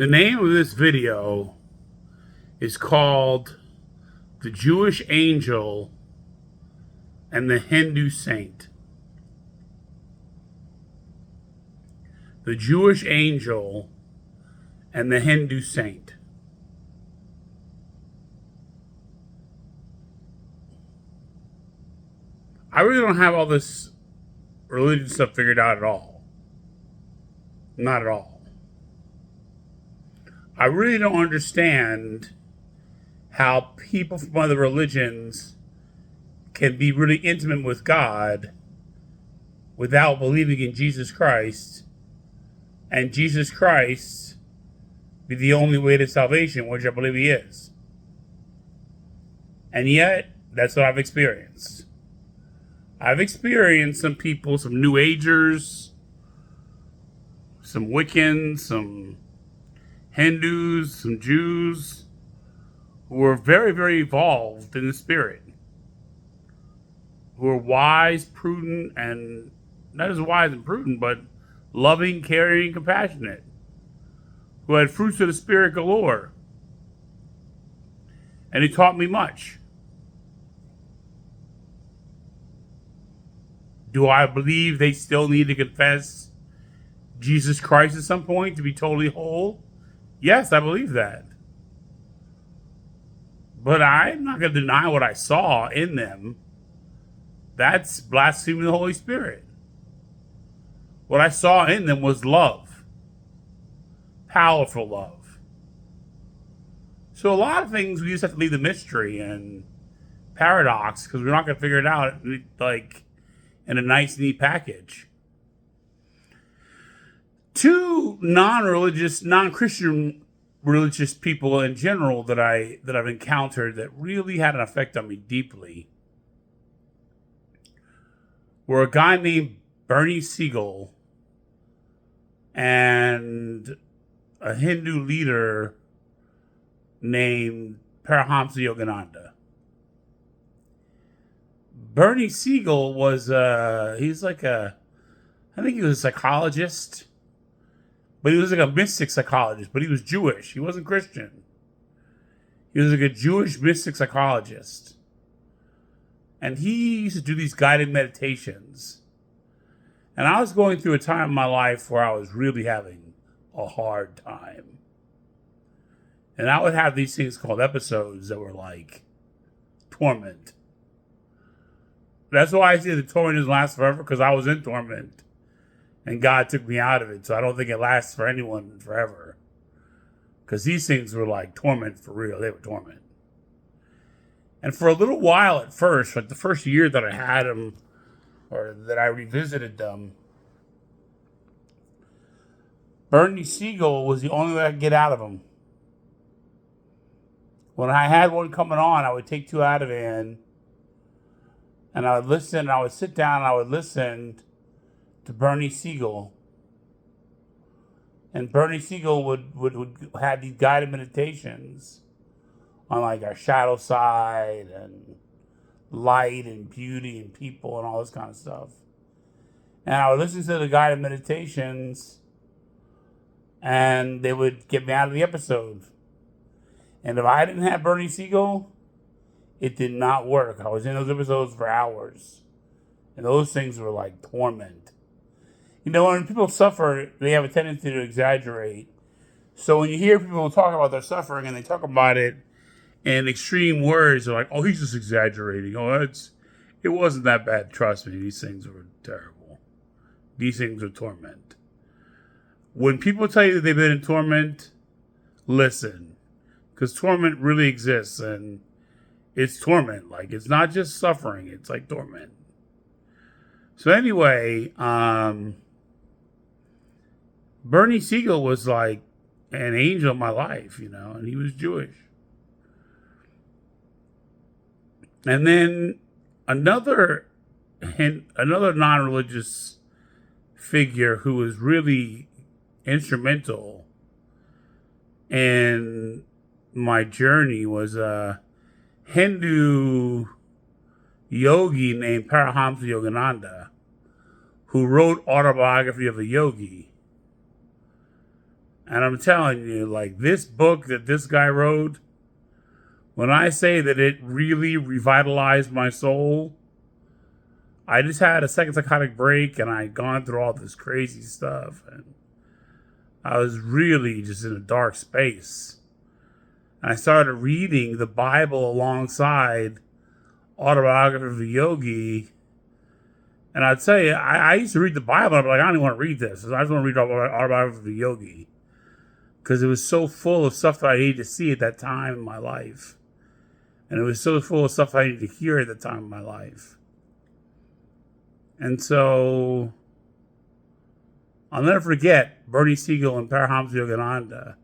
The name of this video is called The Jewish Angel and the Hindu Saint. The Jewish Angel and the Hindu Saint. I really don't have all this religion stuff figured out at all. Not at all. I really don't understand how people from other religions can be really intimate with God without believing in Jesus Christ, and Jesus Christ be the only way to salvation, which I believe he is. And yet, that's what I've experienced. I've experienced some people, some New Agers, some Wiccans, some Hindus, some Jews, who are very, very evolved in the spirit, who are wise, prudent, and not as wise and prudent, but loving, caring, compassionate, who had fruits of the Spirit galore. And he taught me much. Do I believe they still need to confess Jesus Christ at some point to be totally whole? Yes, I believe that. But I'm not going to deny what I saw in them. That's blaspheming the Holy Spirit. What I saw in them was love. Powerful love. So a lot of things we just have to leave the mystery and paradox, because we're not going to figure it out like in a nice, neat package. Two non-religious, non-Christian religious people in general that I've encountered that really had an effect on me deeply were a guy named Bernie Siegel and a Hindu leader named Paramahamsa Yogananda. Bernie Siegel was I think he was a psychologist, but he was like a mystic psychologist, but he was Jewish. He wasn't Christian. He was like a Jewish mystic psychologist. And he used to do these guided meditations. And I was going through a time in my life where I was really having a hard time. And I would have these things called episodes that were like torment. That's why I say the torment doesn't last forever, because I was in torment. And God took me out of it. So I don't think it lasts for anyone forever. Because these things were like torment for real. They were torment. And for a little while at first, like the first year that I had them, or that I revisited them, Bernie Siegel was the only way I could get out of them. When I had one coming on, I would take two Ativan, and I would listen, I would sit down, and I would listen to Bernie Siegel. And Bernie Siegel would have these guided meditations on like our shadow side and light and beauty and people and all this kind of stuff. And I would listen to the guided meditations, and they would get me out of the episode. And if I didn't have Bernie Siegel, it did not work. I was in those episodes for hours. And those things were like torment. You know, when people suffer, they have a tendency to exaggerate. So when you hear people talk about their suffering and they talk about it in extreme words, they're like, oh, he's just exaggerating. Oh, it wasn't that bad. Trust me, these things were terrible. These things were torment. When people tell you that they've been in torment, listen. Because torment really exists, and it's torment. Like, it's not just suffering, it's like torment. So anyway, Bernie Siegel was like an angel in my life, you know, and he was Jewish. And then another non-religious figure who was really instrumental in my journey was a Hindu yogi named Paramahamsa Yogananda, who wrote Autobiography of a Yogi. And I'm telling you, like, this book that this guy wrote, when I say that it really revitalized my soul, I just had a second psychotic break and I'd gone through all this crazy stuff. And I was really just in a dark space. And I started reading the Bible alongside Autobiography of a Yogi. And I'd say, I used to read the Bible, and I'd be like, I don't even want to read this. I just want to read Autobiography of a Yogi. Because it was so full of stuff that I needed to see at that time in my life. And it was so full of stuff I needed to hear at the time in my life. And so, I'll never forget Bernie Siegel and Paramahansa Yogananda.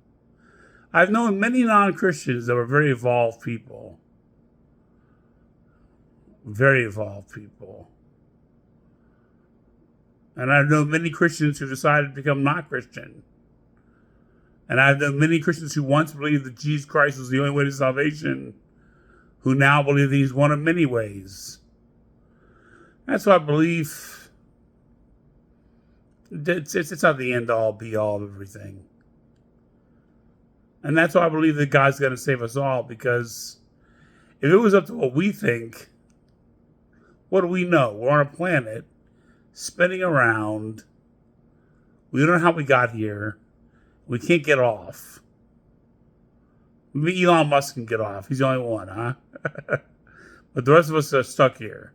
I've known many non-Christians that were very evolved people. Very evolved people. And I've known many Christians who decided to become not Christian. And I've known many Christians who once believed that Jesus Christ was the only way to salvation, who now believe that he's one of many ways. That's why I believe it's not the end all be all of everything. And that's why I believe that God's going to save us all, because if it was up to what we think, what do we know? We're on a planet spinning around. We don't know how we got here. We can't get off. Maybe Elon Musk can get off. He's the only one, huh? But the rest of us are stuck here.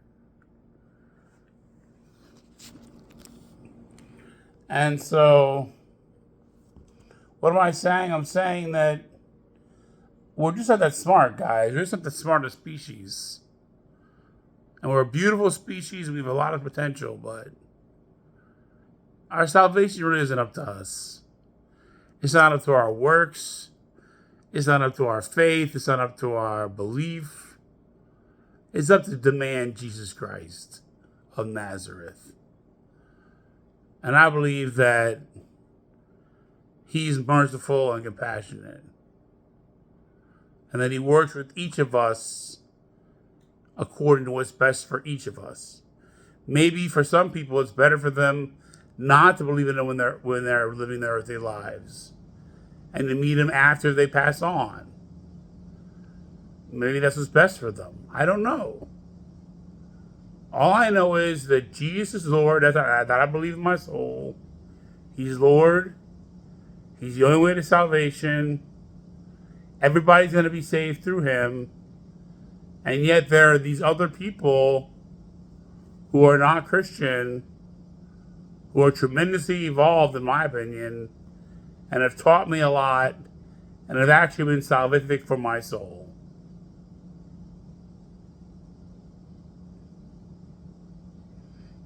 And so, what am I saying? I'm saying that we're just not that smart, guys. We're just not the smartest species. And we're a beautiful species. We have a lot of potential, but our salvation really isn't up to us. It's not up to our works. It's not up to our faith. It's not up to our belief. It's up to demand Jesus Christ of Nazareth. And I believe that he's merciful and compassionate. And that he works with each of us according to what's best for each of us. Maybe for some people it's better for them not to believe in him when they're living their earthly lives, and to meet him after they pass on. Maybe that's what's best for them. I don't know. All I know is that Jesus is Lord. That I believe in my soul. He's Lord. He's the only way to salvation. Everybody's going to be saved through him. And yet there are these other people who are not Christian, who are tremendously evolved, in my opinion, and have taught me a lot, and have actually been salvific for my soul.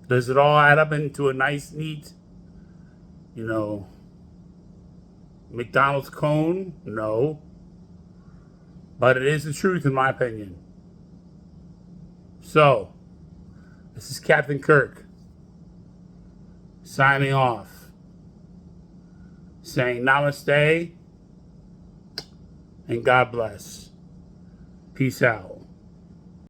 Does it all add up into a nice, neat, McDonald's cone? No. But it is the truth, in my opinion. So, this is Captain Kirk, signing off, saying namaste, and God bless. Peace out.